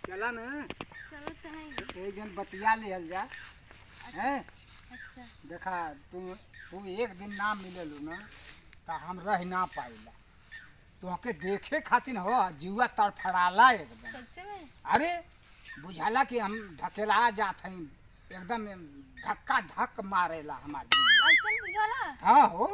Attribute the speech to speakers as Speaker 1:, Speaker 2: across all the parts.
Speaker 1: चला ना
Speaker 2: चलो तो
Speaker 1: एक जन बतिया लिहल जा हैं।
Speaker 2: अच्छा
Speaker 1: देखा तू एक दिन ना मिललू ना तो हम रह ना पाइला। तुहके देखे खातिर हो जीवा तड़फड़ाला एकदम।
Speaker 2: सच्चे में?
Speaker 1: अरे बुझाला कि हम ढकेला जात हई एकदम धक्का धक मारेला हमार जीवा।
Speaker 2: ऐसा बुझाला?
Speaker 1: हाँ हो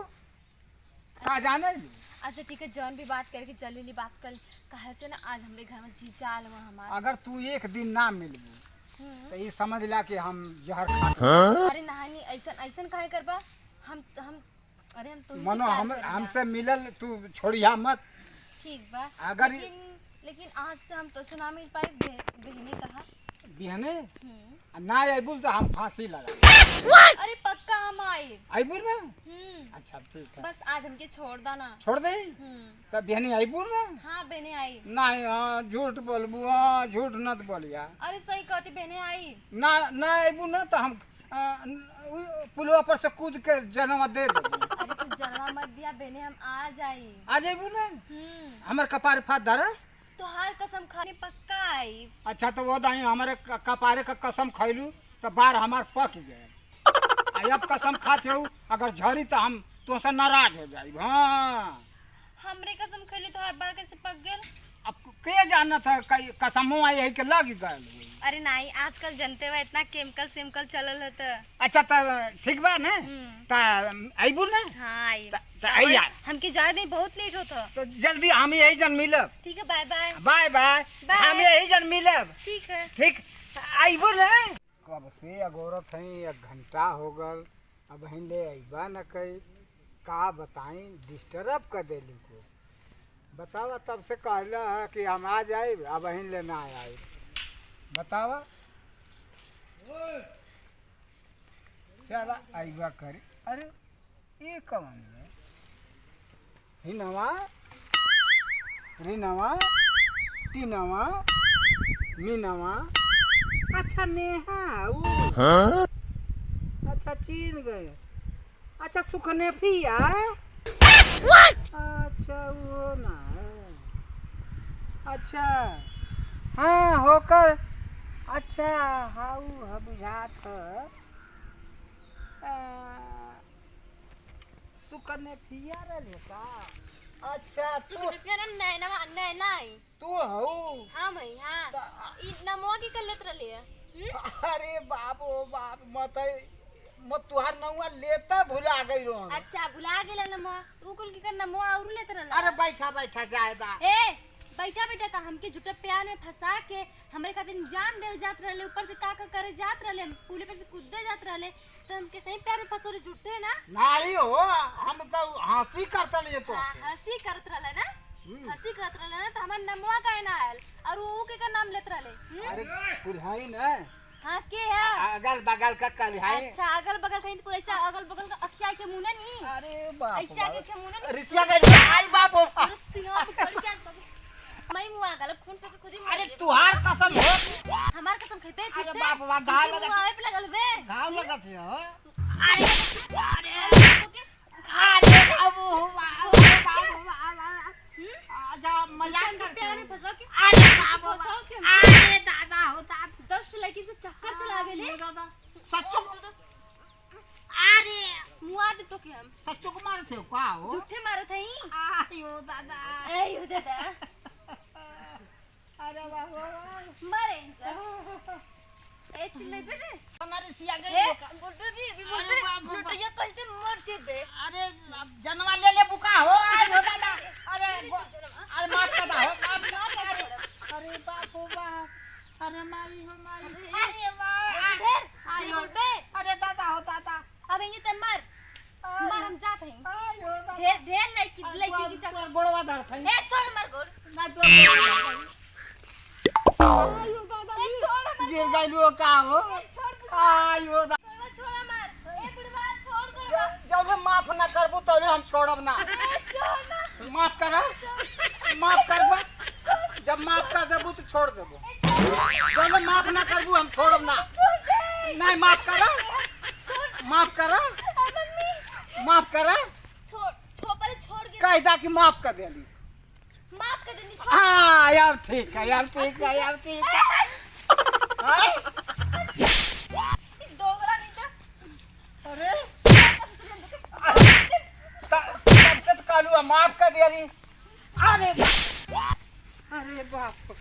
Speaker 1: का जाने ली।
Speaker 2: अच्छा ठीक है, जौन भी बात करके चलेली बात कर कहे से ना आज हमरे घर में जीजा आल हुआ हमार।
Speaker 1: अगर तू एक दिन ना मिलबू तो ये समझ ला कि हम जहर खा।
Speaker 2: अरे नहानी ऐसा ऐसा काहे करबा? हम अरे हम तुमसे
Speaker 1: मनो
Speaker 2: प्यार
Speaker 1: हम
Speaker 2: करेला।
Speaker 1: हमसे मिलल तू छोड़िया मत।
Speaker 2: ठीक बा
Speaker 1: अगर
Speaker 2: लेकिन आज से हम तो सुना मिल पाए बहने कहा
Speaker 1: बिहने ना अबुल तो हम फांसी लगा।
Speaker 2: अरे पक्का हम आए
Speaker 1: अबुल ना। अच्छा ठीक है,
Speaker 2: बस आज हमके छोड़ दा ना।
Speaker 1: छोड़ दे तो बिहनी अबुल ना।
Speaker 2: हाँ बहने आई।
Speaker 1: नहीं हाँ झूठ बोलबू, हाँ झूठ न बोलिया।
Speaker 2: अरे सही कहती बहने आई
Speaker 1: ना ना अबू ना तो हम पुलवा पर से कूद के जन्म दे देबू।
Speaker 2: अरे तू जलवा मत दिया बहने, हम आ जाई।
Speaker 1: आज अबू ना हमारे कपार फात धरा।
Speaker 2: तो हर कसम खाने पक्का आई।
Speaker 1: अच्छा तो वो दाई हमारे कपारे का कसम खैलू तो बार हमार पक गए। अब कसम खाते हो अगर झरी तो हम तुमसे नाराज हो जाए। हाँ
Speaker 2: हमरे कसम खैली तो हर बार कैसे पक गए?
Speaker 1: अब के जाना था कसमों आई है कि लग गए।
Speaker 2: अरे नहीं, आजकल जनते हुए इतना केमिकल सेमिकल चलल है तो।
Speaker 1: अच्छा तो ठीक बा ना तो अबू ना।
Speaker 2: हाँ आई।
Speaker 1: तो आई यार
Speaker 2: हमके जा नहीं, बहुत लेट होता।
Speaker 1: तो जल्दी हम यही जन मिलब।
Speaker 2: ठीक है, बाय बाय।
Speaker 1: बाय बाय, हम यही जन मिलब।
Speaker 2: ठीक है
Speaker 1: ठीक अबू ना। कब से अगोरत है, 1 घंटा हो गल अब ले अबा न कई। का बताई डिस्टर्ब कर देली को। बतावा तब से कहला है कि हम आ जाए अब ले ना आए। बतावा चला अबा करे। अरे ये कौन है? हिनवा रिनवा टीनवा मीनवा। अच्छा नेहा हाँ? अच्छा चीन गए। अच्छा सुखनेफिया। अच्छा वो ना है। अच्छा हाँ होकर। अच्छा हाउ बुझात है सुखनेफिया रहे का। अच्छा
Speaker 2: नैना आई।
Speaker 1: तू हऊ?
Speaker 2: हाँ भाई हाँ। ई नमवा की कर लेत रहले है।
Speaker 1: अरे बाप ओ बाप मत तुहार नौवा लेता भुला गई रो।
Speaker 2: अच्छा भुला गेला नमवा। तू कुल की कर नमवा और लेत रहला।
Speaker 1: अरे बैठा बैठा जायदा।
Speaker 2: ए बैठा बैठा का हमके झूठे प्यार में फंसा के हमरे खातिर जान दे जात रहले, ऊपर से का करे जात रहले, पुले पे से कूदे जात रहले तो हमके सही प्यार में फंसोरे झूठे ना।
Speaker 1: नहीं हो हम तो हंसी करता लिए तो।
Speaker 2: हंसी करत रहले ना, हंसी करत रहले ना तो हमार नमवा काहे ना आयल और वो के का नाम लेत रहले।
Speaker 1: अरे कुल्हाई ना।
Speaker 2: हां के है?
Speaker 1: अगल बगल का कुल्हाई।
Speaker 2: अच्छा अगल बगल कहीं पूरा ऐसा अगल बगल का अखिया के मुंह नहीं।
Speaker 1: अरे बाप
Speaker 2: ऐसा के मुंह नहीं।
Speaker 1: रितिया के आई बाप।
Speaker 2: अरे सिंह कर क्या सब मैं मुआ गलत खून पे खुद ही।
Speaker 1: अरे तुहार कसम हो।
Speaker 2: हमार कसम खइबे।
Speaker 1: अरे बाप बाप घाव लगा।
Speaker 2: मुआवे पे लगल बे।
Speaker 1: घाव लगत है।
Speaker 2: अरे
Speaker 1: अरे बाबू अच्छा मजाक करते
Speaker 2: प्यार में फंसा के।
Speaker 1: अरे बाबू अरे दादा होता
Speaker 2: 10 लड़की से चक्कर चलावे ले।
Speaker 1: दादा सच्चो। अरे
Speaker 2: मुआ दे तो के हम
Speaker 1: सच्चो को मारे थे का हो?
Speaker 2: झूठे मारत हई।
Speaker 1: आयो दादा।
Speaker 2: आयो दादा।
Speaker 1: अरे बाबू
Speaker 2: मारे ए चिल्ले बे रे।
Speaker 1: हमारी सिया गई।
Speaker 2: गुड्डू जी भी बोल रहे लुटिया कैसे मर से बे।
Speaker 1: अरे जनवा ले ले बुका हो। आयो दादा। अरे माफ कर दो। अरे बाप हो बाप। अरे मारी हो मारी।
Speaker 2: अरे वाह आयो बे।
Speaker 1: अरे दादा हो दादा।
Speaker 2: अब ये त मर हम जात हई।
Speaker 1: आयो दादा।
Speaker 2: ढेर लड़की की चक्कर
Speaker 1: गोड़वा धर थई।
Speaker 2: ए छोड़ मर गोड़।
Speaker 1: ना तो आयो दादा।
Speaker 2: ए छोड़ मर
Speaker 1: गिर गइलो का हो? आयो दादा।
Speaker 2: छोड़ मर। ए बुढ़वा छोड़ गोड़वा।
Speaker 1: जब माफ ना करबू तो हम छोड़ब ना।
Speaker 2: छोड़ ना।
Speaker 1: माफ करा। माफ करबा। जब माफ कर देबू तो छोड़ देबू। जब माफ ना करबू हम छोड़ब ना। नहीं माफ करा। माफ करा। माफ करा।
Speaker 2: छोड़ पर छोड़ के
Speaker 1: कायदा की माफ कर देली।
Speaker 2: माफ कर देनी।
Speaker 1: हाँ यार ठीक है यार ठीक है यार ठीक है। हाँ?
Speaker 2: दोगला नहीं था।
Speaker 1: अरे तब से तो कालू माफ कर दिया री। अरे बाप